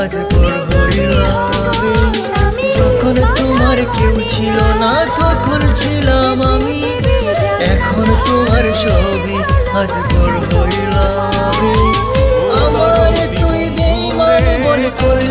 আজ বড় হইলাম আমি। যখন তোমার কেউ ছিল না তখন ছিলাম আমি, এখন তোমার সবই আজ বড় হইলাম আমি। আমার তুই বেঈমান বলে করলি